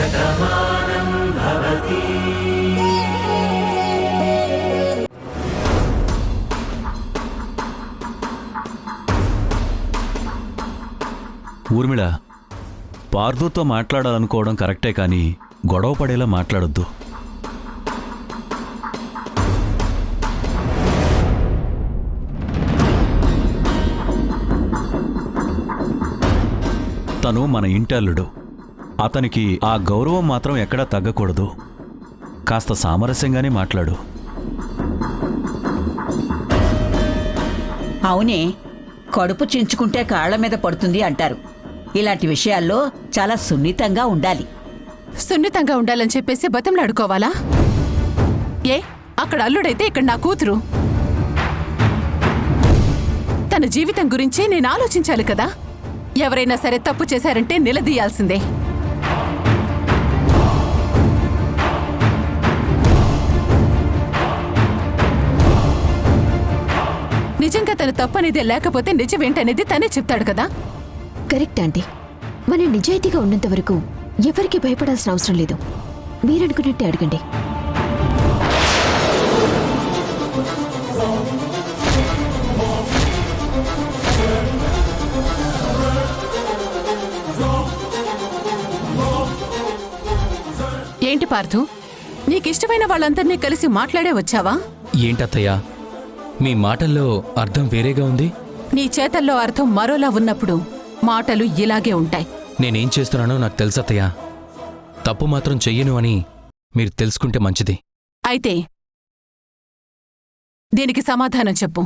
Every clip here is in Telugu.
శతమానం భవతి. ఊర్మిళ, పార్థుతో మాట్లాడాలనుకోవడం కరెక్టే, కానీ గొడవ పడేలా మాట్లాడొద్దు. తను మన ఇంటల్లుడు. అతనికి ఆ గౌరవం మాత్రం ఎక్కడా తగ్గకూడదు. కాస్త సామరస్యంగానే మాట్లాడు. అవునే, కడుపు చించుకుంటే కాళ్ల మీద పడుతుంది అంటారు. ఇలాంటి విషయాల్లో చాలా సున్నితంగా ఉండాలి. సున్నితంగా ఉండాలని చెప్పేసి బతిమలాడుకోవాలా? ఏ, అక్కడ అల్లుడైతే ఇక్కడ నా కూతురు. తన జీవితం గురించి నేను ఆలోచించాలి కదా. ఎవరైనా సరే తప్పు చేశారంటే నిలదీయాల్సిందే. నిజంగా తన తప్పనేది లేకపోతే నిజమేంటనేది తనే చెప్తాడు కదా. Correct aunty. మన నిజాయితీగా ఉన్నంత వరకు ఎవరికి భయపడాల్సిన అవసరం లేదు. మీరనుకున్నట్టే అడగండి. ఏంటి పార్థు, నీకిష్టమైన వాళ్ళందరినీ కలిసి మాట్లాడే వచ్చావా? ఏంటత్తయ్యా, మీ మాటల్లో అర్థం వేరేగా ఉంది. నీ చేతల్లో అర్థం మరోలా ఉన్నప్పుడు మాటలు ఇలాగే ఉంటాయి. నేనేం చేస్తున్నానో నాకు తెలుసత్తయ్యా. తప్పు మాత్రం చెయ్యను అని మీరు తెలుసుకుంటే మంచిది. అయితే దీనికి సమాధానం చెప్పు.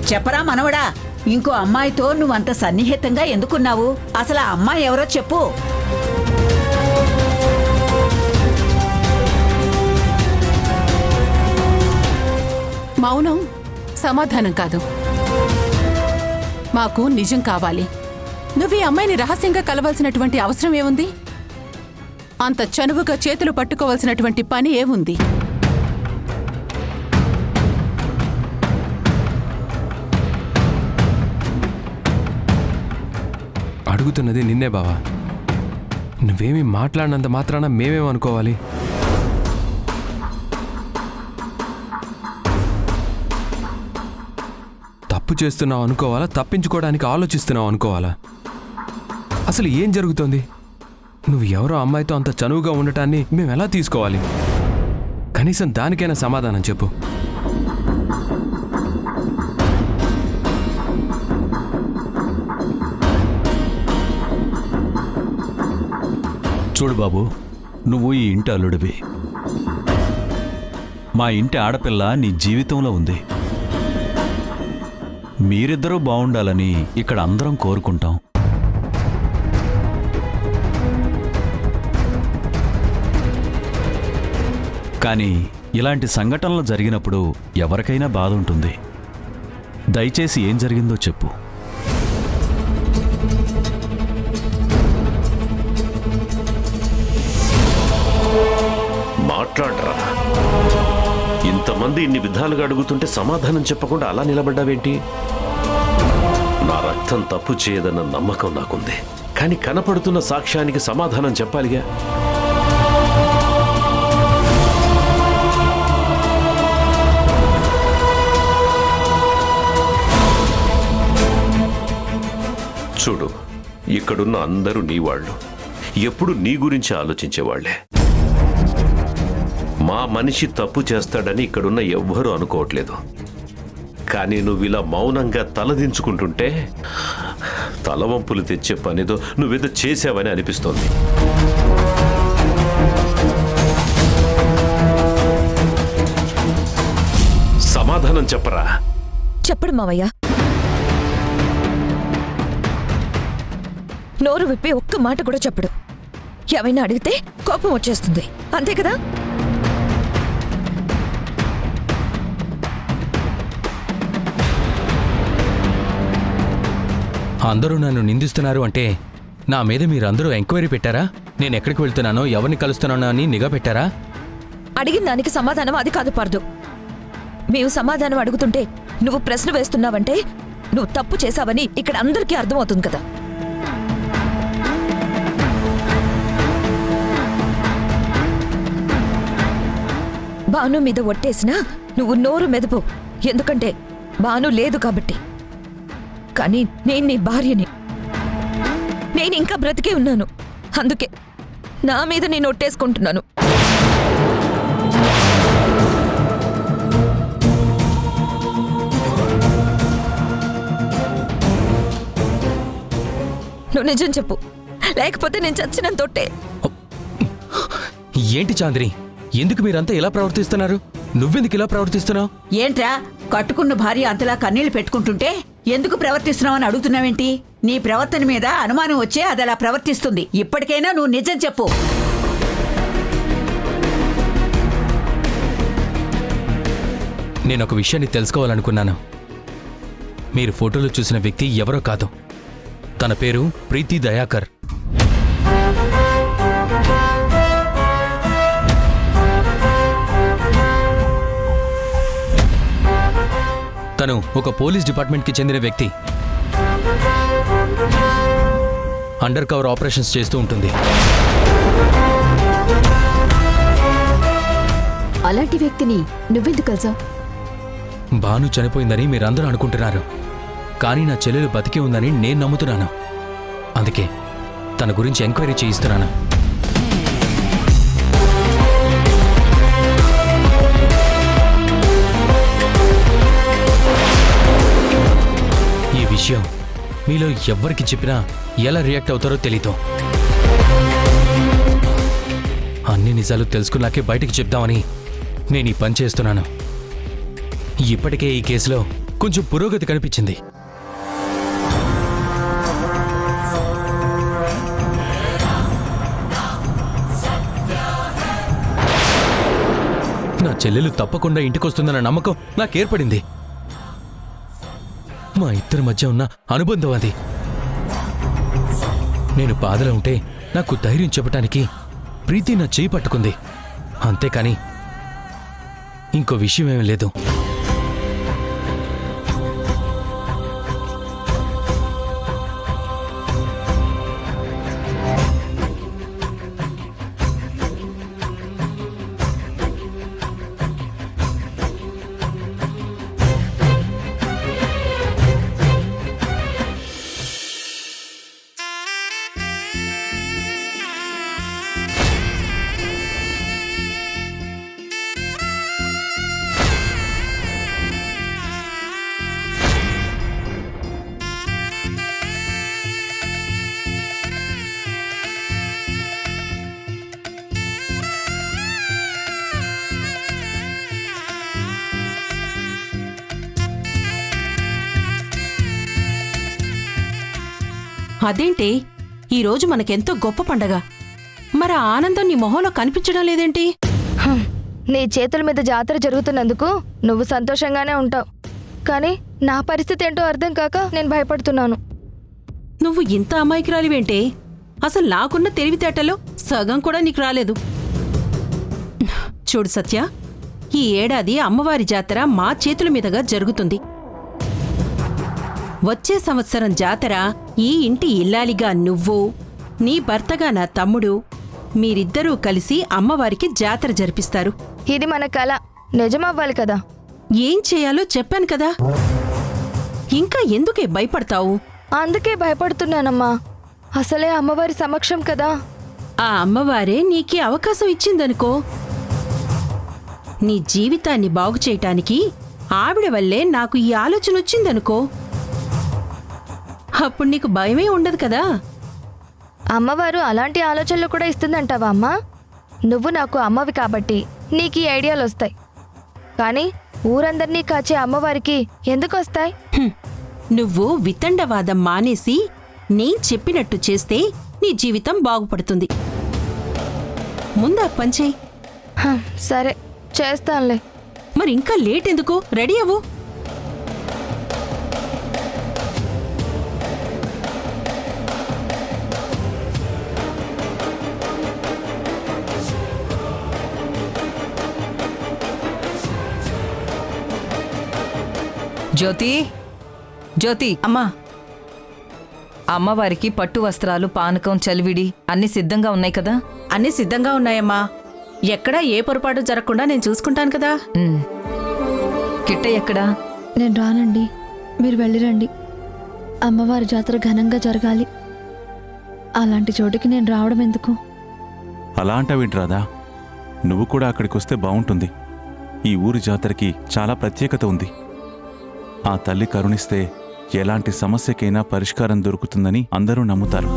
చెప్పరా మనవడా, ఇంకో అమ్మాయితో నువ్వంత సన్నిహితంగా ఎందుకున్నావు? అసలు ఆ అమ్మాయి ఎవరో చెప్పు. మౌనం సమాధానం కాదు. మాకు నిజం కావాలి. నువ్వు ఈ అమ్మాయిని రహస్యంగా కలవాల్సినటువంటి అవసరం ఏముంది? అంత చనువుగా చేతులు పట్టుకోవాల్సినటువంటి పని ఏముంది? అడుగుతున్నది నిన్నే బావా. నువ్వేమీ మాట్లాడినంత మాత్రాన మేమేమనుకోవాలి? తప్పు చేస్తున్నావు అనుకోవాలా, తప్పించుకోవడానికి ఆలోచిస్తున్నావు అనుకోవాలా? అసలు ఏం జరుగుతోంది? నువ్వు ఎవరో అమ్మాయితో అంత చనువుగా ఉండటాన్ని మేమెలా తీసుకోవాలి? కనీసం దానికైనా సమాధానం చెప్పు. చూడు బాబు, నువ్వు ఈ ఇంటి అల్లుడివి. మా ఇంటి ఆడపిల్ల నీ జీవితంలో ఉంది. మీరిద్దరూ బాగుండాలని ఇక్కడ అందరం కోరుకుంటాం. కానీ ఇలాంటి సంఘటనలు జరిగినప్పుడు ఎవరికైనా బాధ ఉంటుంది. దయచేసి ఏం జరిగిందో చెప్పు. మాట్లాడరా. ఇంతమంది ఇన్ని విధాలుగా అడుగుతుంటే సమాధానం చెప్పకుండా అలా నిలబడ్డావేంటి? నా రక్తం తప్పు చేయదన్న నమ్మకం నాకుంది, కానీ కనపడుతున్న సాక్ష్యానికి సమాధానం చెప్పాలిగా. చూడు, ఇక్కడున్న అందరూ నీ వాళ్ళు, ఎప్పుడు నీ గురించి ఆలోచించేవాళ్లే. మా మనిషి తప్పు చేస్తాడని ఇక్కడున్న ఎవ్వరూ అనుకోవట్లేదు. కానీ నువ్వు ఇలా మౌనంగా తలదించుకుంటుంటే తలవంపులు తెచ్చే పనిదో నువ్వేదో చేసావని అనిపిస్తోంది. సమాధానం చెప్పరా. చెప్పడు మావయ్య. నోరు విప్పి ఒక్క మాట కూడా చెప్పడు. ఏమైనా అడిగితే కోపం వచ్చేస్తుంది, అంతే కదా? అందరూ నన్ను నిందిస్తున్నారు అంటే నా మీద మీరందరూ ఎంక్వైరీ పెట్టారా? నేను ఎక్కడికి వెళ్తున్నానో, ఎవరిని కలుస్తున్నానో అని నిఘా పెట్టారా? అడిగిన దానికి సమాధానం అది కాదు పార్దు. మేము సమాధానం అడుగుతుంటే నువ్వు ప్రశ్న వేస్తున్నావంటే నువ్వు తప్పు చేశావని ఇక్కడ అందరికీ అర్థమవుతుంది కదా. బాను మీద ఒట్టేసినా నువ్వు నోరు మెదపు, ఎందుకంటే బాను లేదు కాబట్టి. కానీ నేను నీ భార్యని, నేను ఇంకా బ్రతికే ఉన్నాను, అందుకే నా మీద నేను ఒట్టేసుకుంటున్నాను. నువ్వు నిజం చెప్పు, లేకపోతే నేను చచ్చినంత తొట్టే. ఏంటి చాంద్రి, ఎందుకు మీరంతా ఇలా ప్రవర్తిస్తున్నారు? నువ్వెందుకు ఇలా ప్రవర్తిస్తున్నావు? ఏంట్రా, కట్టుకున్న భార్య అంతలా కన్నీళ్లు పెట్టుకుంటుంటే ఎందుకు ప్రవర్తిస్తున్నావని అడుగుతున్నావేంటి? నీ ప్రవర్తన మీద అనుమానం వచ్చే అది అలా ప్రవర్తిస్తుంది. ఇప్పటికైనా నువ్వు నిజం చెప్పు. నేనొక విషయాన్ని తెలుసుకోవాలనుకున్నాను. మీరు ఫోటోలో చూసిన వ్యక్తి ఎవరో కాదు. తన పేరు ప్రీతి దయాకర్. తను ఒక పోలీస్ డిపార్ట్మెంట్కి చెందిన వ్యక్తి. అండర్ కవర్ ఆపరేషన్స్ చేస్తూ ఉంటుంది. అలాంటి వ్యక్తిని నువ్వెందుకు కలిసావు? బాను చనిపోయిందని మీరందరూ అనుకుంటున్నారు, కానీ నా చెల్లెలు బతికే ఉందని నేను నమ్ముతున్నాను. అందుకే తన గురించి ఎంక్వైరీ చేయిస్తున్నాను. ఈ విషయం మీలో ఎవ్వరికి చెప్పినా ఎలా రియాక్ట్ అవుతారో తెలీదు. అన్ని నిజాలు తెలుసుకున్నాకే బయటికి చెప్దామని నేను ఈ పని చేస్తున్నాను. ఇప్పటికే ఈ కేసులో కొంచెం పురోగతి కనిపించింది. నా చెల్లెలు తప్పకుండా ఇంటికొస్తుందన్న నమ్మకం నాకేర్పడింది. మా ఇద్దరి మధ్య ఉన్న అనుబంధం అది. నేను బాధలో ఉంటే నాకు ధైర్యం చెప్పటానికి ప్రీతి నా చేయి పట్టుకుంది, అంతేకాని ఇంకో విషయం ఏమీ లేదు. అదేంటి, ఈరోజు మనకెంతో గొప్ప పండగ, మరి ఆ ఆనందం నీ మొహంలో కనిపించడం లేదేంటి? నీ చేతుల మీద జాతర జరుగుతున్నందుకు నువ్వు సంతోషంగానే ఉంటావు, కానీ నా పరిస్థితి ఏంటో అర్థం కాక నేను భయపడుతున్నాను. నువ్వు ఇంత అమాయకురాలివేంటే? అసలు నాకున్న తెలివితేటలో సగం కూడా నీకు రాలేదు. చూడు సత్య, ఈ ఏడాది అమ్మవారి జాతర మా చేతుల మీదుగా జరుగుతుంది. వచ్చే సంవత్సరం జాతర ఈ ఇంటి ఇల్లాలిగా నువ్వు, నీ భర్తగా నా తమ్ముడు, మీరిద్దరూ కలిసి అమ్మవారికి జాతర జరిపిస్తారు. ఇది మన కళ నిజమవ్వాలి కదా. ఏం చేయాలో చెప్పాను కదా, ఇంకా ఎందుకే భయపడతావు? అందుకే భయపడుతున్నానమ్మా. అసలే అమ్మవారి సమక్షం కదా. ఆ అమ్మవారే నీకీ అవకాశం ఇచ్చిందనుకో. నీ జీవితాన్ని బాగు చేయటానికి ఆవిడ వల్లే నాకు ఈ ఆలోచన వచ్చిందనుకో. అప్పుడు నీకు భయమే ఉండదు కదా. అమ్మవారు అలాంటి ఆలోచనలు కూడా ఇస్తుందంటావా అమ్మా? నువ్వు నాకు అమ్మవి కాబట్టి నీకు ఈ ఐడియాలు వస్తాయి, కానీ ఊరందరినీ కాచే అమ్మవారికి ఎందుకు వస్తాయి? నువ్వు వితండవాదం మానేసి నేను చెప్పినట్టు చేస్తే నీ జీవితం బాగుపడుతుంది. ముందా పంచేయ్. సరే చేస్తానులే. మరి ఇంకా లేట్ ఎందుకు? రెడీ అవ్వు. జ్యోతి జ్యోతి అమ్మా అమ్మవారికి పట్టు వస్త్రాలు పానకం చలివిడి అన్ని సిద్ధంగా ఉన్నాయి కదా? అన్నీ సిద్ధంగా ఉన్నాయమ్మా. ఎక్కడా ఏ పొరపాటు జరగకుండా నేను చూసుకుంటాను కదా. కిట్ట ఎక్కడా? నేను రానండి, మీరు వెళ్ళిరండి. అమ్మవారి జాతర ఘనంగా జరగాలి. అలాంటి చోటుకి నేను రావడం ఎందుకు? అలా అంటావేంటి రాధా? నువ్వు కూడా అక్కడికి వస్తే బాగుంటుంది. ఈ ఊరి జాతరకి చాలా ప్రత్యేకత ఉంది. ఆ తల్లి కరుణిస్తే ఎలాంటి సమస్యకైనా పరిష్కారం దొరుకుతుందని అందరూ నమ్ముతారు.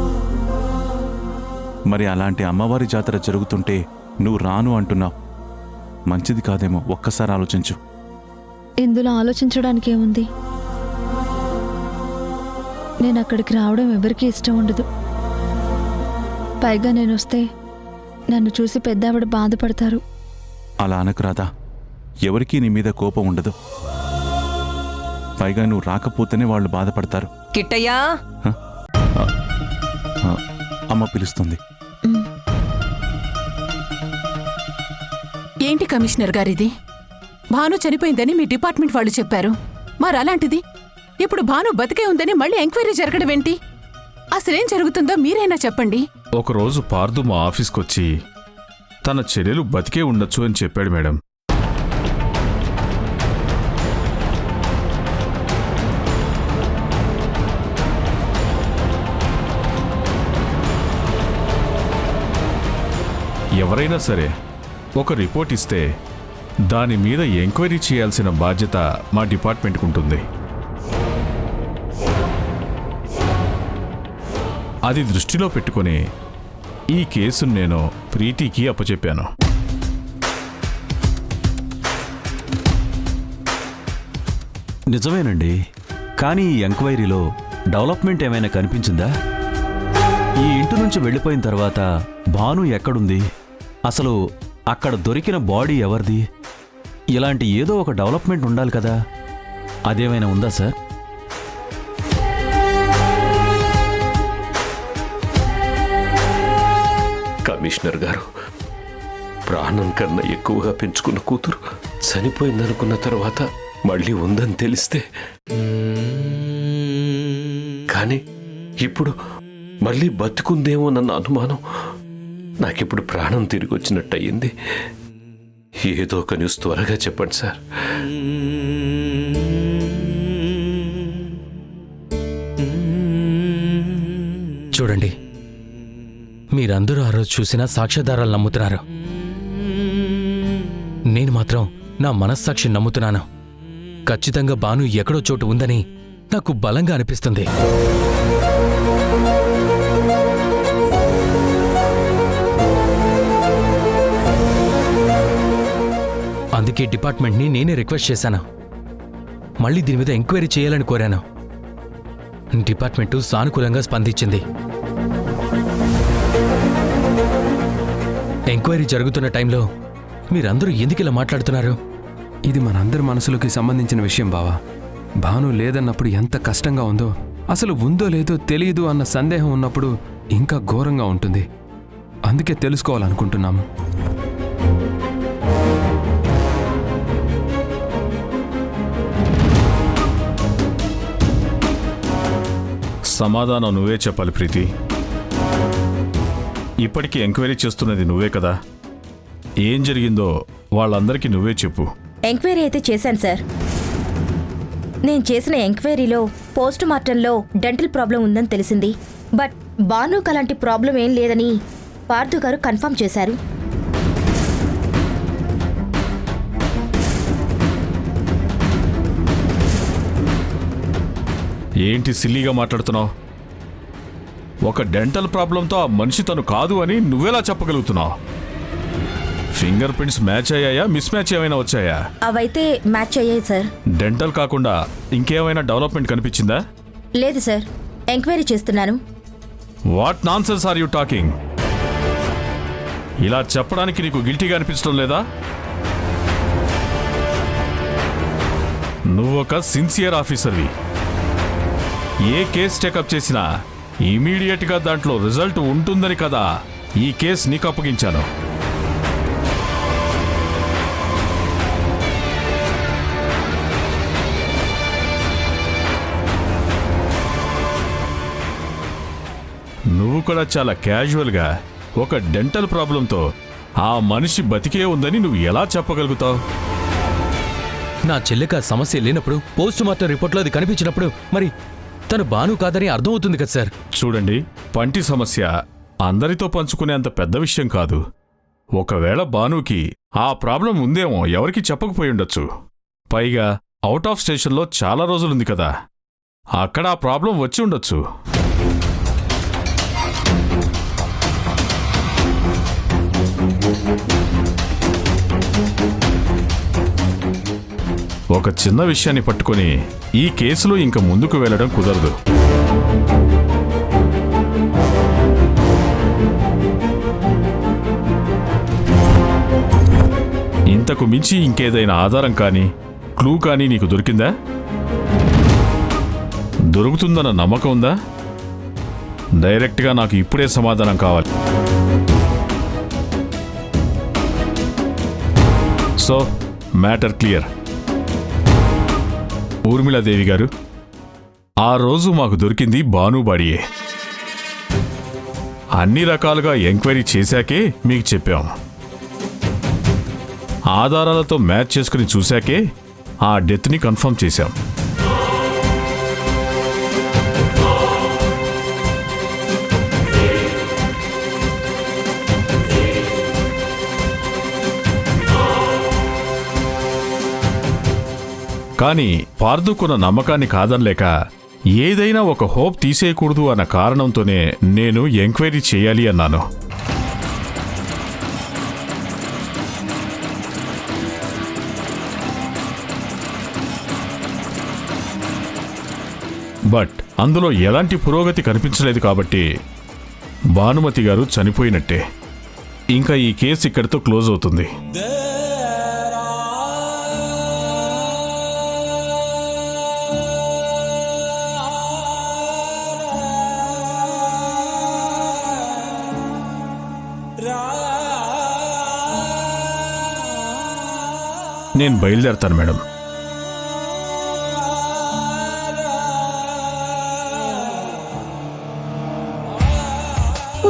మరి అలాంటి అమ్మవారి జాతర జరుగుతుంటే నువ్వు రాను అంటున్నావు. మంచిది కాదేమో, ఒక్కసారి ఆలోచించు. ఇందులో ఆలోచించడానికి ఏముంది? నేను అక్కడికి రావడం ఎవరికీ ఇష్టం ఉండదు. పైగా నేను వస్తే నన్ను చూసి పెద్దావిడ బాధపడతారు. అలా అనకు రాధా, ఎవరికీ నీ మీద కోపం ఉండదు. పైగా నువ్వు రాకపోతేనే వాళ్ళు బాధపడతారు. కిట్టయ్యా! అమ్మ పిలుస్తుంది. ఏంటి కమిషనర్ గారిది? భాను చనిపోయిందని మీ డిపార్ట్మెంట్ వాళ్ళు చెప్పారు. మరి అలాంటిది ఇప్పుడు భాను బతికే ఉందని మళ్ళీ ఎంక్వైరీ జరగడం ఏంటి? అసలేం జరుగుతుందో మీరైనా చెప్పండి. ఒకరోజు పార్దు మా ఆఫీస్కొచ్చి తన చెల్లెలు బతికే ఉండొచ్చు అని చెప్పాడు మేడం. ఎవరైనా సరే ఒక రిపోర్ట్ ఇస్తే దాని మీద ఎంక్వైరీ చేయాల్సిన బాధ్యత మా డిపార్ట్మెంట్కి ఉంటుంది. అది దృష్టిలో పెట్టుకుని ఈ కేసును నేను ప్రీతికి అప్పచెప్పాను. నిజమేనండి. కానీ ఈ ఎంక్వైరీలో డెవలప్మెంట్ ఏమైనా కనిపించిందా? ఈ ఇంటి నుంచి వెళ్ళిపోయిన తర్వాత భాను ఎక్కడుంది, అసలు అక్కడ దొరికిన బాడీ ఎవరిది, ఇలాంటి ఏదో ఒక డెవలప్మెంట్ ఉండాలి కదా. అదేమైనా ఉందా సార్? కమిషనర్ గారు, ప్రాణం కన్నా ఎక్కువగా పెంచుకున్న కూతురు చనిపోయిందనుకున్న తర్వాత మళ్ళీ ఉందని తెలిస్తే, కానీ ఇప్పుడు మళ్ళీ బతుకుందేమోనన్న అనుమానం. నాకిప్పుడు ప్రాణం తిరిగి వచ్చినట్టు అయ్యింది. ఏదో ఒక న్యూస్ త్వరగా చెప్పండి సార్. చూడండి, మీరందరూ ఆ రోజు చూసిన సాక్ష్యాధారాలు నమ్ముతున్నారు. నేను మాత్రం నా మనస్సాక్షి నమ్ముతున్నాను. ఖచ్చితంగా భాను ఎక్కడో చోటు ఉందని నాకు బలంగా అనిపిస్తుంది. అందుకే డిపార్ట్మెంట్ని నేనే రిక్వెస్ట్ చేశాను. మళ్ళీ దీని మీద ఎంక్వైరీ చేయాలని కోరాను. డిపార్ట్మెంటు సానుకూలంగా స్పందించింది. ఎంక్వైరీ జరుగుతున్న టైంలో మీరందరూ ఎందుకు ఇలా మాట్లాడుతున్నారు? ఇది మనందరి మనసులకి సంబంధించిన విషయం బావా. భాను లేదన్నప్పుడు ఎంత కష్టంగా ఉందో, అసలు ఉందో లేదో తెలియదు అన్న సందేహం ఉన్నప్పుడు ఇంకా ఘోరంగా ఉంటుంది. అందుకే తెలుసుకోవాలనుకుంటున్నాము. సమాధానం నువ్వే చెప్పాలి ప్రీతి. ఇప్పటికీ ఎంక్వైరీ చేస్తున్నది నువ్వే కదా. ఏం జరిగిందో వాళ్ళందరికీ నువ్వే చెప్పు. ఎంక్వైరీ అయితే చేశాను సార్. నేను చేసిన ఎంక్వైరీలో పోస్ట్ మార్టంలో డెంటల్ ప్రాబ్లం ఉందని తెలిసింది. బట్ భానుకు అలాంటి ప్రాబ్లం ఏం లేదని పార్థు గారు కన్ఫర్మ్ చేశారు. ఏంటి సిల్లీగా మాట్లాడుతున్నావు? ఒక డెంటల్ ప్రాబ్లంతో ఆ మనిషి తను కాదు అని నువ్వెలా చెప్పగలుగుతున్నావు? ఫింగర్ ప్రింట్స్ మ్యాచ్ అయ్యాయా, మిస్ మ్యాచ్ ఏమైనా వచ్చాయా? అవైతే మ్యాచ్ అయ్యాయి సార్. డెంటల్ కాకుండా ఇంకేమైనా డెవలప్మెంట్ కనిపించిందా? లేదు సార్, ఎంక్వైరీ చేస్తున్నాను. What nonsense are you talking? ఇలా చెప్పడానికి నీకు గిల్టీగా అనిపించడం లేదా? నువ్వొక సిన్సియర్ ఆఫీసర్వి. ఏ కేసు టేకప్ చేసినా ఇమీడియట్గా దాంట్లో రిజల్ట్ ఉంటుందని కదా ఈ కేసు నీకు అప్పగించాను. నువ్వు కూడా చాలా క్యాజువల్గా ఒక డెంటల్ ప్రాబ్లంతో ఆ మనిషి బతికే ఉందని నువ్వు ఎలా చెప్పగలుగుతావు? నా చెల్లెకి ఆ సమస్య లేనప్పుడు పోస్ట్ మార్టం రిపోర్ట్లో అది కనిపించినప్పుడు మరి తను భాను కాదని అర్థమవుతుంది కదా సార్. చూడండి, పంటి సమస్య అందరితో పంచుకునేంత పెద్ద విషయం కాదు. ఒకవేళ భానుకి ఆ ప్రాబ్లం ఉందేమో ఎవరికి చెప్పకపోయి ఉండొచ్చు. పైగా అవుట్ ఆఫ్ స్టేషన్లో చాలా రోజులుంది కదా, అక్కడ ఆ ప్రాబ్లం వచ్చి ఉండొచ్చు. ఒక చిన్న విషయాన్ని పట్టుకొని ఈ కేసులో ఇంక ముందుకు వెళ్ళడం కుదరదు. ఇంతకు మించి ఇంకేదైనా ఆధారం కానీ క్లూ కానీ నీకు దొరికిందా? దొరుకుతుందన్న నమ్మకం ఉందా? డైరెక్ట్గా నాకు ఇప్పుడే సమాధానం కావాలి. So matter clear. ఊర్మిళాదేవి గారు, ఆ రోజు మాకు దొరికింది భాను బాడీయే. అన్ని రకాలుగా ఎంక్వైరీ చేశాకే మీకు చెప్పాం. ఆధారాలతో మ్యాచ్ చేసుకుని చూశాకే ఆ డెత్ని కన్ఫర్మ్ చేశాం. కానీ పార్దుకున్న నమ్మకాన్ని కాదనలేక ఏదైనా ఒక హోప్ తీసేయకూడదు అన్న కారణంతోనే నేను ఎంక్వైరీ చేయాలి అన్నాను. బట్ అందులో ఎలాంటి పురోగతి కనిపించలేదు కాబట్టి భానుమతి గారు చనిపోయినట్టే. ఇంకా ఈ కేసు ఇక్కడితో క్లోజ్ అవుతుంది. నేను బయలుదేరతాను మేడం.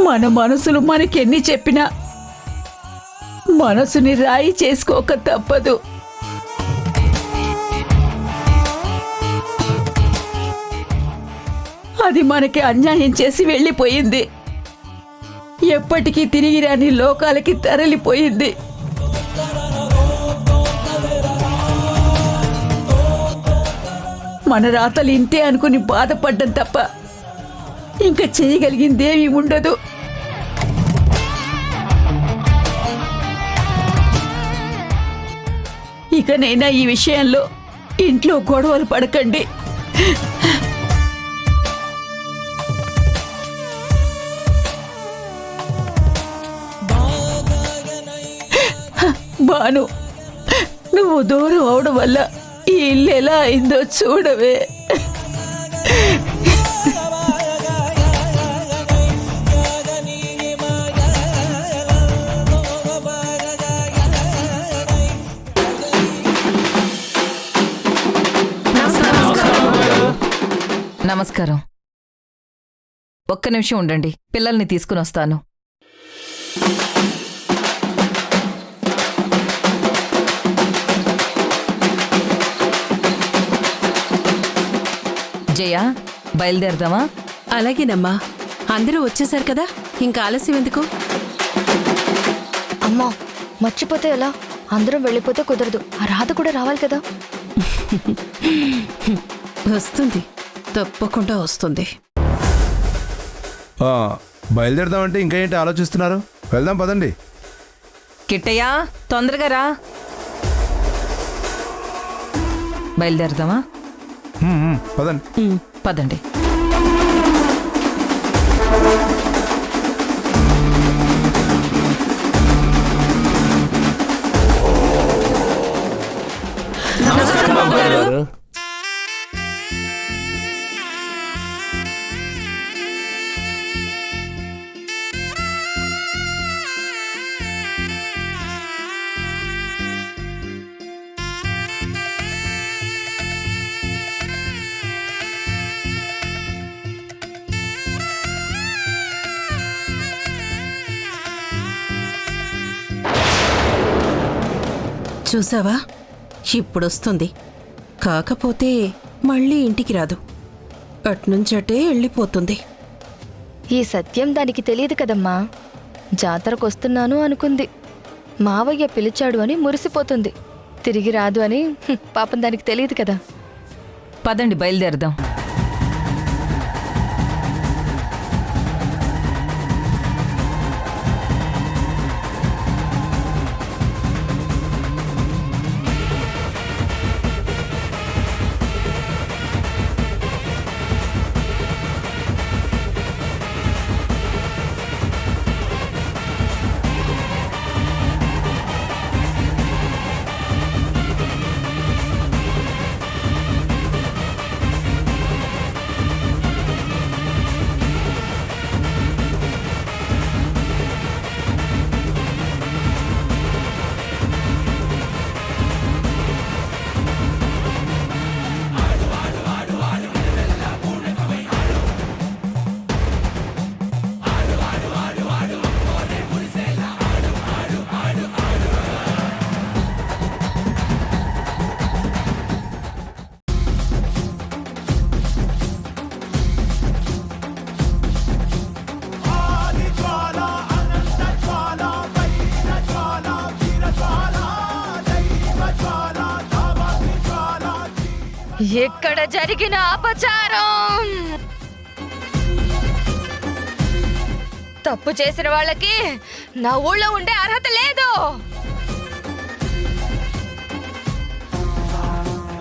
మన మనసులు మనకెన్ని చెప్పినా మనసుని రాయి చేసుకోక తప్పదు. అది మనకి అన్యాయం చేసి వెళ్ళిపోయింది. ఎప్పటికీ తిరిగి రాని లోకాలకి తరలిపోయింది. మన రాతలు ఇంతే అనుకుని బాధపడ్డం తప్ప ఇంకా చేయగలిగిందేమీ ఉండదు. ఇకనైనా ఈ విషయంలో ఇంట్లో గొడవలు పడకండి. భాను, నువ్వు దూరం అవడం వల్ల ఈ ఇల్లు ఎలా అయిందో చూడవే. నమస్కారం. ఒక్క నిమిషం ఉండండి, పిల్లల్ని తీసుకుని వస్తాను. జయ, బయలుదేరదామా? అలాగేనమ్మా. అందరూ వచ్చేసారు కదా, ఇంకా ఆలస్యం ఎందుకు? అమ్మా, మర్చిపోతే ఎలా? అందరం వెళ్ళిపోతే కుదరదు. ఆ రాధ కూడా రావాలి కదా. వస్తుంది, తప్పకుండా వస్తుంది. బయలుదేరదామంటే ఇంకా ఏంటి ఆలోచిస్తున్నారు? వెళ్దాం పదండి. కిట్టయ్యా, తొందరగా రా. బయలుదేరదామా? పదండి. పదండి. చూసావా ఇప్పుడొస్తుంది. కాకపోతే మళ్ళీ ఇంటికి రాదు, అట్నుంచటే వెళ్ళిపోతుంది. ఈ సత్యం దానికి తెలియదు కదమ్మా. జాతరకొస్తున్నాను అనుకుంది, మావయ్య పిలిచాడు అని మురిసిపోతుంది. తిరిగి రాదు అని పాపం దానికి తెలియదు కదా. పదండి బయలుదేరదాం. ఎక్కడ జరిగిన అపచారం, తప్పు చేసిన వాళ్ళకి నా ఊళ్ళో ఉండే అర్హత లేదు.